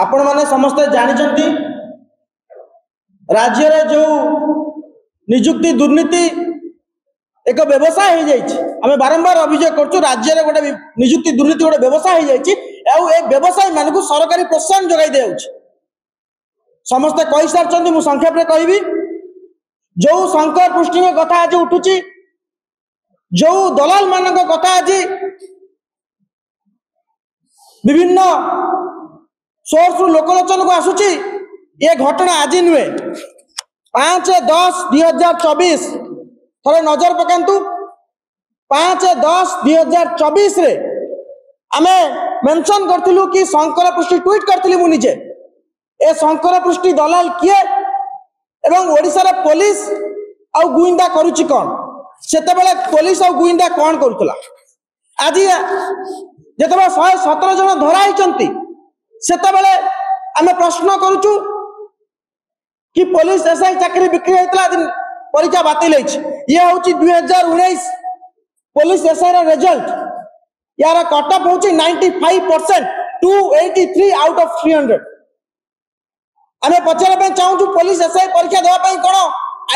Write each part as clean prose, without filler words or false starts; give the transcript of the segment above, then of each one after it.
आपण माने समस्त जानते राज्य रे जो निजुक्ति दुर्नीति एक व्यवसाय हो जाइए। आम बारंबार अभियोग कर राज्य रे गोटे निजुक्ति दुर्नीति गोटे व्यवसाय हो जाइए। व्यवसायी मान को सरकारी प्रोत्साहन जगै दिया समस्ते कही सारी। मुझे संक्षेप में कहबी जो शंकर पृष्टि कथा आज उठुची जो दलाल मान कथा आज विभिन्न सोर्स लोकलोचन को आसुची ये घटना आज नुहे 5-10-2024 थोड़े नजर पकांतु 5-10-2024 रे आमे मेंशन करथिलु कि शंकर पृष्टि ट्वीट करथिली मु निजे ए शंकर पृष्टि दलाल किए एवं ओडिसा रे पुलिस आ गुइंदा करूची कोन सेते बेले पुलिस आ गुइंदा कोन करथला आज जेतबे 117 जन धरा हिचंती सेते बेले आमे प्रश्न करूचु कि पुलिस एसआई चाकरी बिक्री होता दिन परीक्षा बातिल ये हूँ 2019 पुलिस एसआई रा रिजल्ट यार कटअप हूँ 95% 283 आउट ऑफ 300। आम पचारे चाहूँ पुलिस एसआई परीक्षा देवाई कौन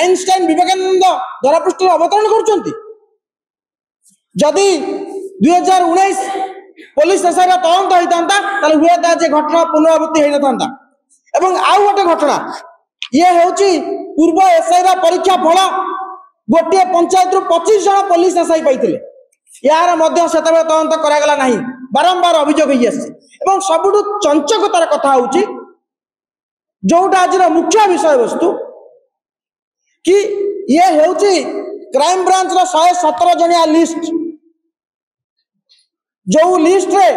आइनस्टाइन विवेकानंद धरापृष्ठ अवतरण कर जदि 2019 पुलिस एसआई रा तदंत होता हुए घटना पुनरावृत्ति हो न था। आउ गोटे घटना ये हूँ पूर्व एसआई रा परीक्षा फल गोटे पंचायत रु 25 जन पुलिस एसआई पाई यार तदंत करागला नहीं बारंबार अभियोग हो सबुठ चंचकतार कथा हूँ जोटा आज मुख्य विषय वस्तु कि ये हूँ क्राइम ब्रांच रो 117 जनिया लिस्ट जो लिस्ट रे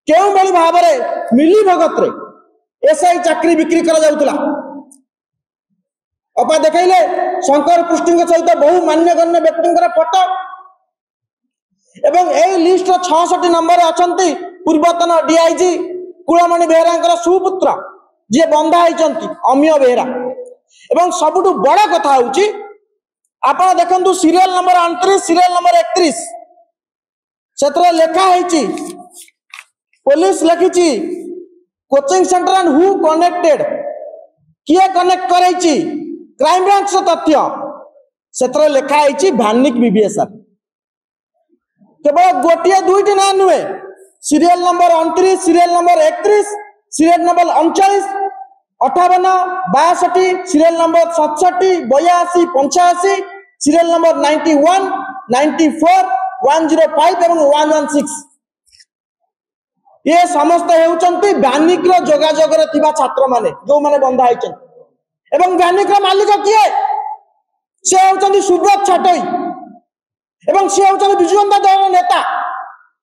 केउ बली भाव में मिली भगत रे एसआई चाकरी बिक्री करा जाउतला। अपा देखले शंकर पृष्टि सहित बहु मान्यगण्य व्यक्ति फोटो एवं ए लिस्ट 66 नंबर अछंती पूर्वतन डीआईजी कुलमणि बेहरा सुपुत्र जे बंधा होती अमीय बेहरा। एवं सबुठ बड़ कथा हूँ आप देखु सीरियल नंबर 29 सीरियल नंबर 31 से लेखा है पुलिस लिखी coaching centre and who connected किए कनेक्ट करैछि क्राइम ब्रांच तथ्य से लेखा है भानिक बीबीएसआर केवल गोटे दुईटी ना नुहे serial number 29 serial number 31 serial number 39 58 62 serial number 67 82 85 serial number 91 94 105 एवं 116 ये समस्त होउचंती बानिक रो जोगाजोग रे थिबा छात्र माने जो माने बंधा होइचंती एवं बानिक रो मालिक किए से होउचंती सुब्रत छाटई एवं से होउचंती बिजु जनता दल नेता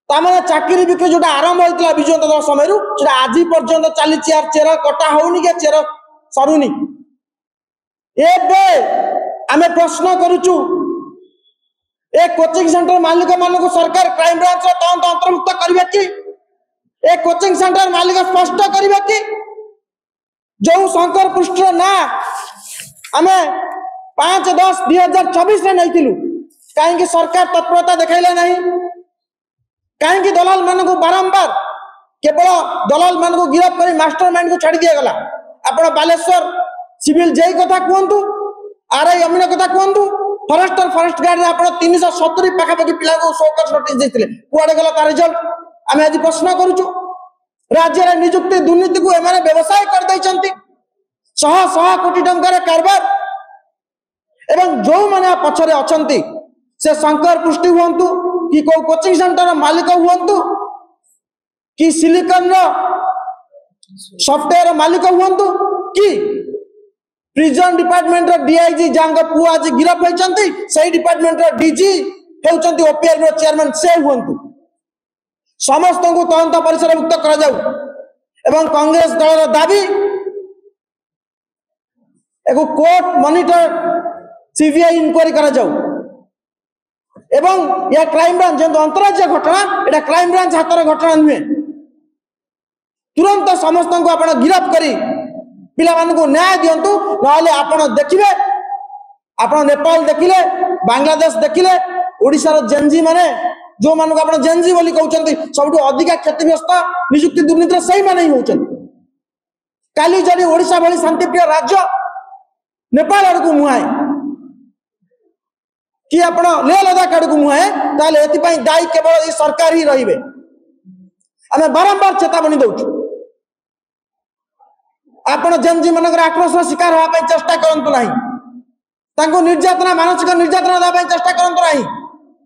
तामाने चाकरी बिक्री जोटा आरंभ होइतला बिजु जनता दल समय रु सेटा आजि पर्यंत चली चेर कटा होउनी के चेर सरुनी एबे आमे प्रश्न करूचु ए कोचिंग सेंटर मालिक मानको सरकार क्राइम ब्रांच रो तदंत अंतर्भुक्त करबे कि ए कोचिंग सेंटर मालिक स्पष्ट करबे कि जो शंकर पृष्ठ ना आमे 5-10-2024 रे नैतिलु कहीं सरकार तत्परता देखैले नहीं कहीं दलाल मान को बारंबार केवल दलाल मान को गिरफ्त कर मास्टरमाइंड को छाड़ी दिया गला। आपण बालेश्वर सिविल जेई कथा कहतु आरआई अमीन कथा कहतु फॉरेस्ट गार्ड आप 370 पाखापाखि पिला को शोकस नोटिस देते कुआड़े गला तार रिजल्ट आम आज प्रश्न करुचु राज्य में निजुक्ति दुर्नीति को एमाने व्यवसाय कर देइचंती 100 कोटी टंकार कारबार एवं जो माने पछरे अछंती से शंकर पृष्टि हुंतु कि को कोचिंग सेंटर मालिक हुंतु कि सिलिकन रो सॉफ्टवेयर मालिक हुंतु कि प्रिजन डिपार्टमेंट रो डीआईजी जांग पु आज गिरफ्त होइचंती सही डिपार्टमेंट रो डीजी हेउचंती ओपीआर रो चेयरमैन से हुंतु समस्त को तदंत परिसर मुक्त करा जाऊ एवं कांग्रेस दल दाबी एको कोर्ट मॉनिटर सीबीआई इंक्वायरी करा जाऊ एवं यह क्राइम ब्रांच जो अंतरराज्य घटना एटा क्राइम ब्रांच हाथर घटना नुहे तुरंत समस्त को आप गिरफ्त करी पिला को न्याय दिंतु ना आप देखिए आप नेपाल देखिले बांग्लादेश देखिले ओडिशा रो जेनजी माने जो मान को जेनजी बोली कहते सब अधिका क्षतिग्रस्त निजुक्ति दुर्नीति से ही माने ही होचंती काली जदि ओडिशा भली शांतिप्रिय राज्य नेपाल आड़ को मुहाए कि आपण लेह लद्दाख आड़ को मुहाए ताले एथिपाई दायी केवल ये सरकार ही रहिबे। आमे बारंबार चेतावनी दउछु आपण जेनजी मनकर आक्रोश शिकार होगा चेष्टा करंतु नाही, तांको निर्यातना मानसिक निर्यातना देवा चेष्टा करंतु नाही।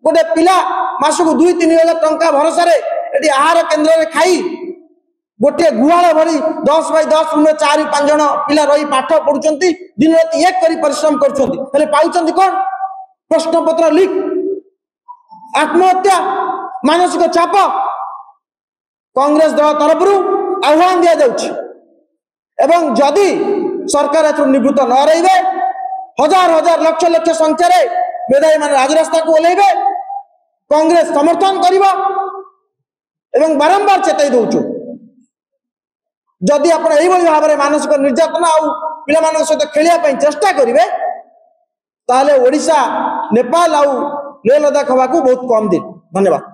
गोटे पिला मासक 2-3 हजार टंका भरोसा एटी आहार केन्द्र में खाई गोटे गुहाल भरी 10 बाय 10 रूम 4-5 जन पिला रही पाठ पढ़ुचंती, दिन रात एक करी परिश्रम करछंती, हेले पाउचंती कोन? प्रश्न पत्र लीक, आत्महत्या, मानसिक चाप। कांग्रेस दल तरफ आह्वान दिया जाउछि एवं जदि सरकार एथुर निवृत्त न रहिबे हजार हजार लक्ष लक्ष संख्या रे मेधावी मान राजरास्ता को ओल्लैबे, कांग्रेस समर्थन करिबो एवं बारंबार चेताई दउछु जदि आपण एई भली भाबरे मानसिक निर्यातना आ पिला मान सहित खेलिया पई चेष्टा करिवे ताले ओडिशा नेपाल आ लेह लद्दाख हवा को बहुत कम दिन। धन्यवाद।